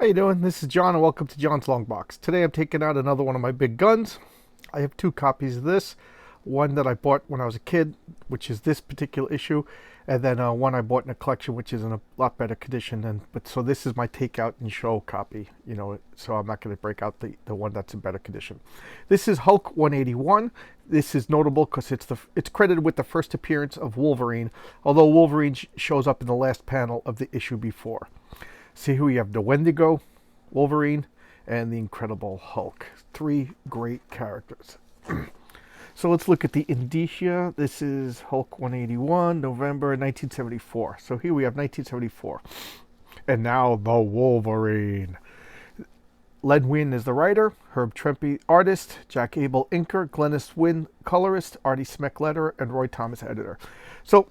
How you doing? This is John and welcome to John's Long Box. Today I'm taking out another one of my big guns. I have two copies of this. One that I bought when I was a kid, which is this particular issue, and then one I bought in a collection, which is in a lot better condition. So this is my takeout and show copy, so I'm not going to break out the one that's in better condition. This is Hulk 181. This is notable because it's credited with the first appearance of Wolverine, although Wolverine shows up in the last panel of the issue before. See, here we have the Wendigo, Wolverine, and the Incredible Hulk. Three great characters. So let's look at the indicia. This is Hulk 181, November 1974. So here we have 1974. And now the Wolverine. Len Wein is the writer, Herb Trimpe artist, Jack Abel inker, Glennis Wynn colorist, Artie Smek letterer, and Roy Thomas editor. So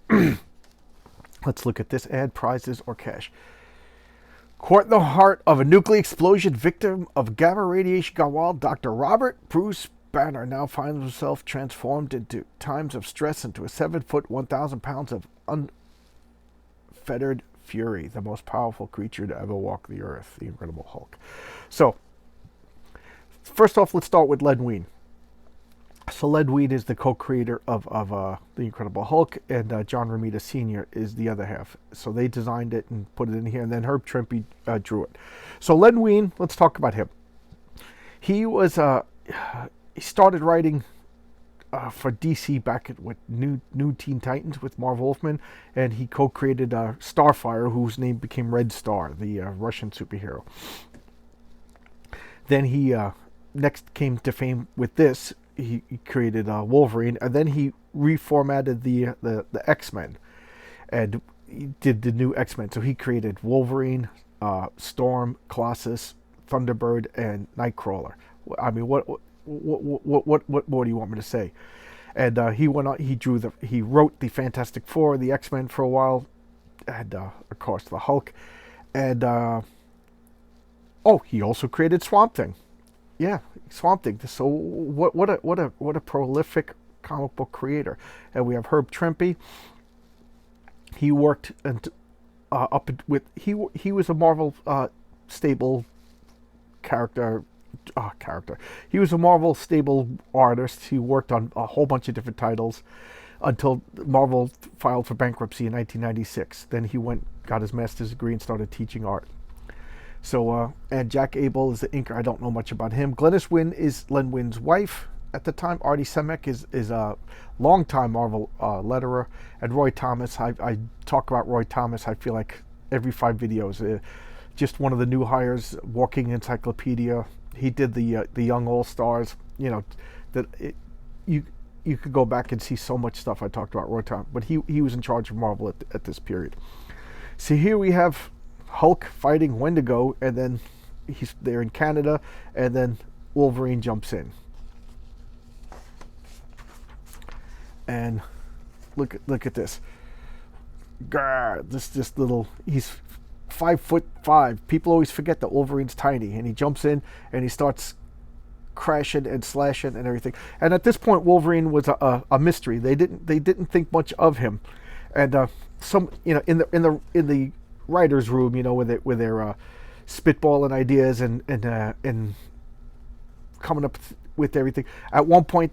let's look at this ad, prizes or cash. Caught in the heart of a nuclear explosion, victim of gamma radiation gone wild, Dr. Robert Bruce Banner now finds himself transformed into times of stress into a 7-foot, 1,000 pounds of unfettered fury, the most powerful creature to ever walk the earth, the Incredible Hulk. So, first off, let's start with Len Wein. So Len Wein is the co-creator of the Incredible Hulk, and John Romita Sr. is the other half. So they designed it and put it in here, and then Herb Trimpe drew it. So Len Wein, let's talk about him. He was he started writing for DC back with New Teen Titans with Marv Wolfman, and he co-created Starfire, whose name became Red Star, the Russian superhero. Then he next came to fame with this. He created Wolverine, and then he reformatted the X-Men, and he did the new X-Men. So he created Wolverine, Storm, Colossus, Thunderbird, and Nightcrawler. I mean, what more do you want me to say? And he went on. He wrote the Fantastic Four, the X-Men for a while, and of course the Hulk, and he also created Swamp Thing. Yeah, Swamp Thing. So what a prolific comic book creator. And we have Herb Trimpe. He worked he was a Marvel stable character. He was a Marvel stable artist. He worked on a whole bunch of different titles until Marvel filed for bankruptcy in 1996. Then he got his master's degree and started teaching art. So, and Jack Abel is the inker. I don't know much about him. Glennis Wynn is Len Wein's wife at the time. Artie Smek is a longtime Marvel letterer. And Roy Thomas, I talk about Roy Thomas, I feel like every 5 videos. Just one of the new hires, walking encyclopedia. He did the Young All-Stars. You could go back and see so much stuff I talked about Roy Thomas. But he was in charge of Marvel at this period. See, here we have Hulk fighting Wendigo, and then he's there in Canada, and then Wolverine jumps in. And look at this. Grr, this little, he's 5'5". People always forget that Wolverine's tiny, and he jumps in and he starts crashing and slashing and everything. And at this point, Wolverine was a mystery. They didn't think much of him, and in the writer's room, where they're spitballing ideas and coming up with everything. At one point,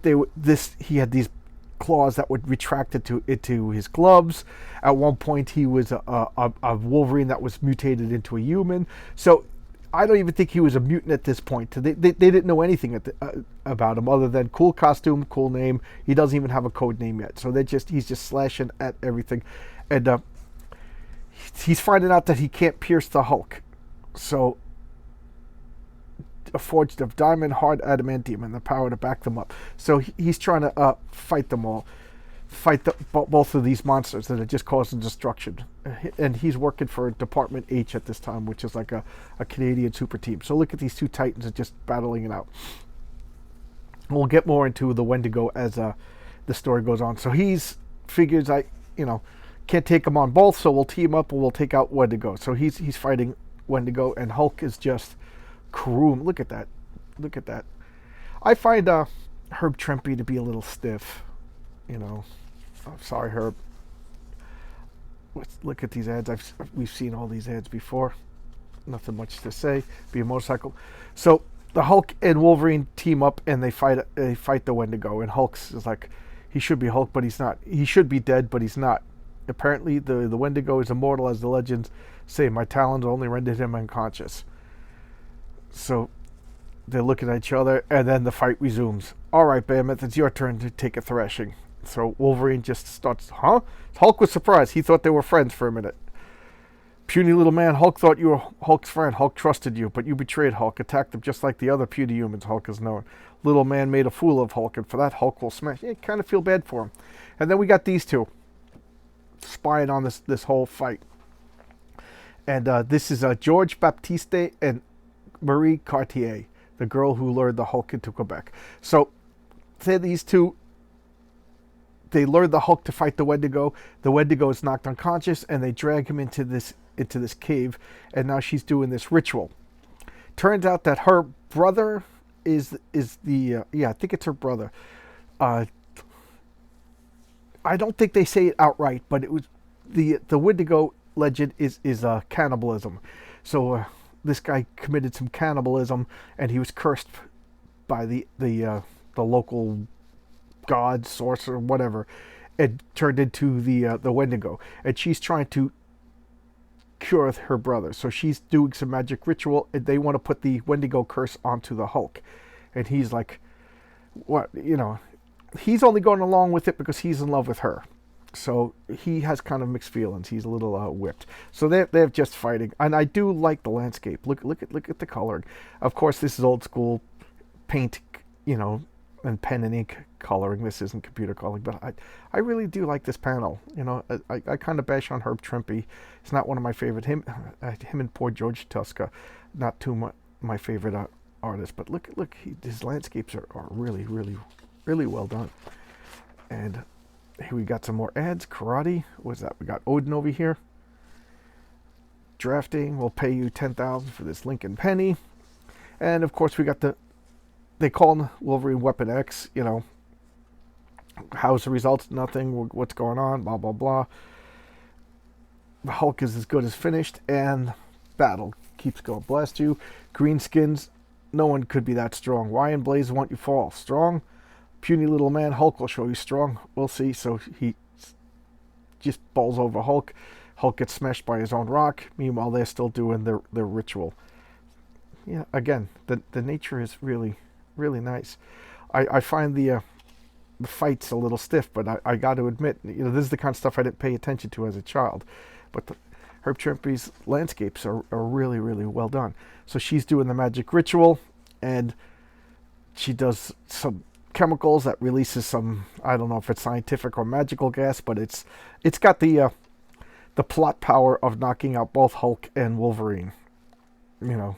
he had these claws that would retract into his gloves. At one point, he was a Wolverine that was mutated into a human. So I don't even think he was a mutant at this point. They didn't know anything about him other than cool costume, cool name. He doesn't even have a code name yet. So he's just slashing at everything, and he's finding out that he can't pierce the Hulk. So, forged of diamond, hard adamantium, and the power to back them up. So he's trying to fight them all. Fight both of these monsters that are just causing destruction. And he's working for Department H at this time, which is like a Canadian super team. So look at these two titans are just battling it out. We'll get more into the Wendigo as the story goes on. So figures can't take them on both, so we'll team up and we'll take out Wendigo. So he's fighting Wendigo, and Hulk is just croom. Look at that. I find Herb Trimpe to be a little stiff. I'm sorry, Herb. Let's look at these ads. We've seen all these ads before. Nothing much to say. Be a motorcycle. So the Hulk and Wolverine team up and they fight. They fight the Wendigo. And Hulk's is like, he should be Hulk, but he's not. He should be dead, but he's not. Apparently, the Wendigo is immortal, as the legends say. My talons only rendered him unconscious. So they're looking at each other, and then the fight resumes. All right, Behemoth, it's your turn to take a thrashing. So Wolverine just starts, huh? Hulk was surprised. He thought they were friends for a minute. Puny little man, Hulk thought you were Hulk's friend. Hulk trusted you, but you betrayed Hulk, attacked him just like the other puny humans Hulk has known. Little man made a fool of Hulk, and for that Hulk will smash. You kind of feel bad for him. And then we got these two spying on this whole fight. And this is George Baptiste and Marie Cartier, the girl who lured the Hulk into Quebec. So, say these two, they lured the Hulk to fight the Wendigo. The Wendigo is knocked unconscious, and they drag him into this cave. And now she's doing this ritual. Turns out that her brother is the I think it's her brother. I don't think they say it outright, but it was the Wendigo legend is cannibalism. So this guy committed some cannibalism, and he was cursed by the local god, sorcerer, whatever, and turned into the Wendigo. And she's trying to cure her brother. So she's doing some magic ritual, and they want to put the Wendigo curse onto the Hulk. And he's like, what, he's only going along with it because he's in love with her. So he has kind of mixed feelings. He's a little whipped. So they're just fighting, and I do like the landscape. Look at the coloring. Of course, this is old school paint, and pen and ink coloring. This isn't computer coloring, but I really do like this panel. I kind of bash on Herb Trimpe. It's not one of my favorite. Him and poor George Tuska, not too much my favorite artist. But look, his landscapes are really, really, really well done. And here we got some more ads. Karate. What's that? We got Odin over here. Drafting. We'll pay you $10,000 for this Lincoln Penny. And of course we got they call him Wolverine Weapon X. How's the results? Nothing. What's going on? Blah blah blah. The Hulk is as good as finished, and battle keeps going. Blast you. Greenskins. No one could be that strong. Why in Blaze won't you fall? Strong. Puny little man, Hulk will show you strong. We'll see. So he just bowls over Hulk. Hulk gets smashed by his own rock. Meanwhile, they're still doing their ritual. Yeah, again, the nature is really, really nice. I find the fights a little stiff, but I got to admit, this is the kind of stuff I didn't pay attention to as a child. But Herb Trimpe's landscapes are really, really well done. So she's doing the magic ritual, and she does some chemicals that releases some, I don't know if it's scientific or magical gas, but it's got the plot power of knocking out both Hulk and Wolverine.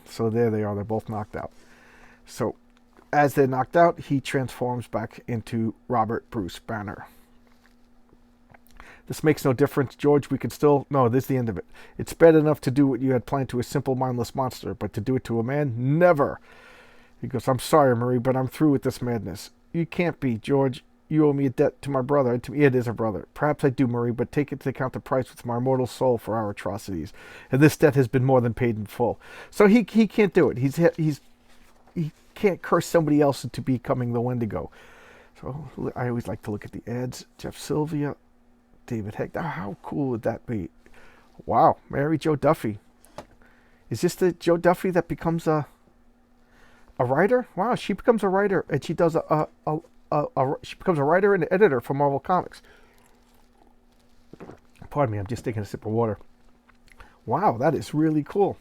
So there they are, they're both knocked out. So as they're knocked out, he transforms back into Robert Bruce Banner. This makes no difference, George. We could still... No, this is the end of it. It's bad enough to do what you had planned to a simple, mindless monster, but to do it to a man? Never. He goes, I'm sorry, Marie, but I'm through with this madness. You can't be, George. You owe me a debt to my brother, and to me it is a brother. Perhaps I do, Marie, but take into account the price with my immortal soul for our atrocities. And this debt has been more than paid in full. So he can't do it. He can't curse somebody else into becoming the Wendigo. So I always like to look at the ads. Jeff Sylvia, David Hector. How cool would that be? Wow, Mary Jo Duffy. Is this the Joe Duffy that becomes a writer? Wow, she becomes a writer, and she does she becomes a writer and an editor for Marvel Comics. Pardon me, I'm just taking a sip of water. Wow, that is really cool.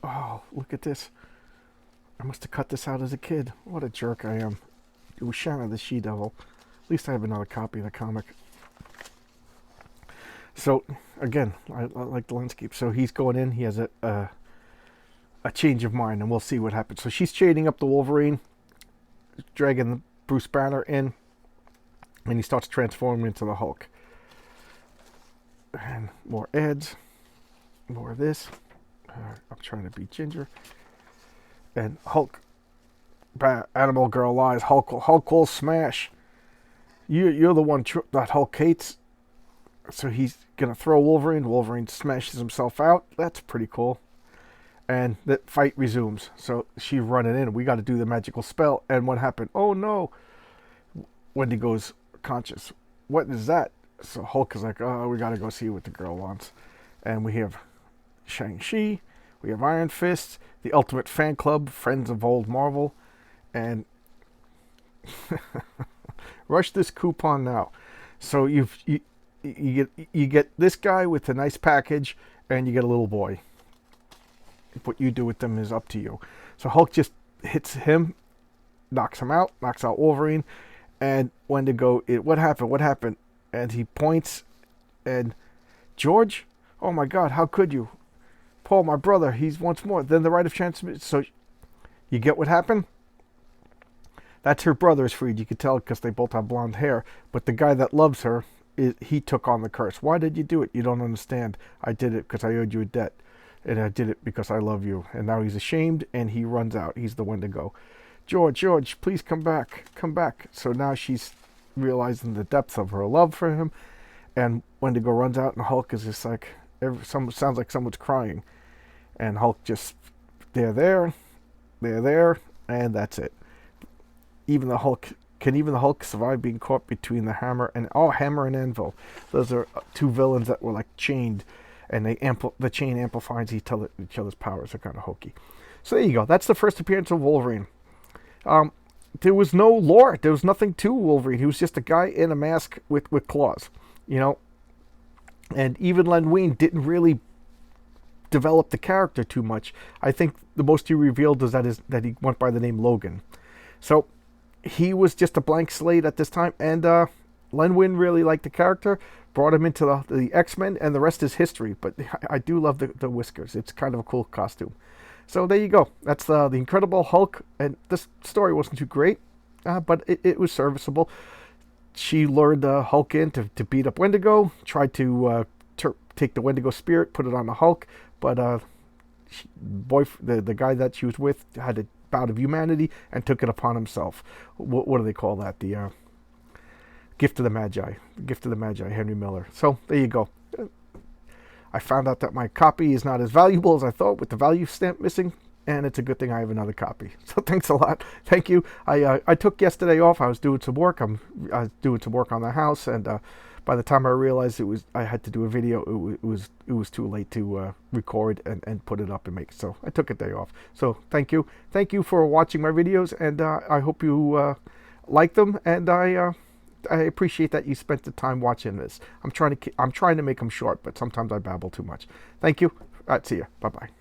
Oh, look at this. I must have cut this out as a kid. What a jerk I am. It was Shanna the She-Devil. At least I have another copy of the comic. So, again, I like the landscape. So he's going in. He has a change of mind, and we'll see what happens. So she's chaining up the Wolverine, dragging Bruce Banner in, and he starts transforming into the Hulk. And more ads. More of this. I'm trying to be ginger. And Hulk. Animal Girl lies. Hulk will smash. You're the one that Hulk hates. So he's gonna throw Wolverine. Wolverine smashes himself out. That's pretty cool. And the fight resumes. So she's running in. We got to do the magical spell. And what happened? Oh no! Wendigo's conscious. What is that? So Hulk is like, oh, we got to go see what the girl wants. And we have Shang-Chi. We have Iron Fist, the Ultimate Fan Club, Friends of Old Marvel, and rush this coupon now. So you get this guy with a nice package, and you get a little boy. What you do with them is up to you. So Hulk just hits him, knocks him out, knocks out Wolverine, and Wendigo. What happened? What happened? And he points, and George, oh my God, how could you? Paul, my brother, he's once more. Then the right of transmission. So you get what happened? That's her brother's freed. You could tell because they both have blonde hair. But the guy that loves her, he took on the curse. Why did you do it? You don't understand. I did it because I owed you a debt. And I did it because I love you. And now he's ashamed and he runs out. He's the Wendigo. George, please come back. Come back. So now she's realizing the depth of her love for him. And Wendigo runs out and Hulk is just like, sounds like someone's crying. And Hulk just, they're there, and that's it. Even the Hulk survive being caught between the hammer and anvil? Those are two villains that were like chained, and the chain amplifies each other's powers. They're kind of hokey. So there you go. That's the first appearance of Wolverine. There was no lore. There was nothing to Wolverine. He was just a guy in a mask with claws, you know. And even Len Wein didn't really develop the character too much. I think the most he revealed is that he went by the name Logan. So he was just a blank slate at this time, and Len Wein really liked the character, brought him into the X-Men, and the rest is history. But I do love the whiskers. It's kind of a cool costume. So there you go. That's the Incredible Hulk, and this story wasn't too great, but it was serviceable. She lured Hulk in to beat up Wendigo, tried to take the Wendigo spirit, put it on the Hulk, but the guy that she was with had a bout of humanity and took it upon himself. What do they call that? The Gift of the Magi. Gift of the Magi, Henry Miller. So there you go. I found out that my copy is not as valuable as I thought with the value stamp missing, and it's a good thing I have another copy. So thanks a lot. Thank you. I took yesterday off. I was doing some work. I was doing some work on the house, and by the time I realized I had to do a video, it was too late to record and put it up and make it. So I took a day off. So thank you. Thank you for watching my videos, and I hope you like them, and I appreciate that you spent the time watching this. I'm trying to make them short, but sometimes I babble too much. Thank you. All right, see ya. Bye-bye.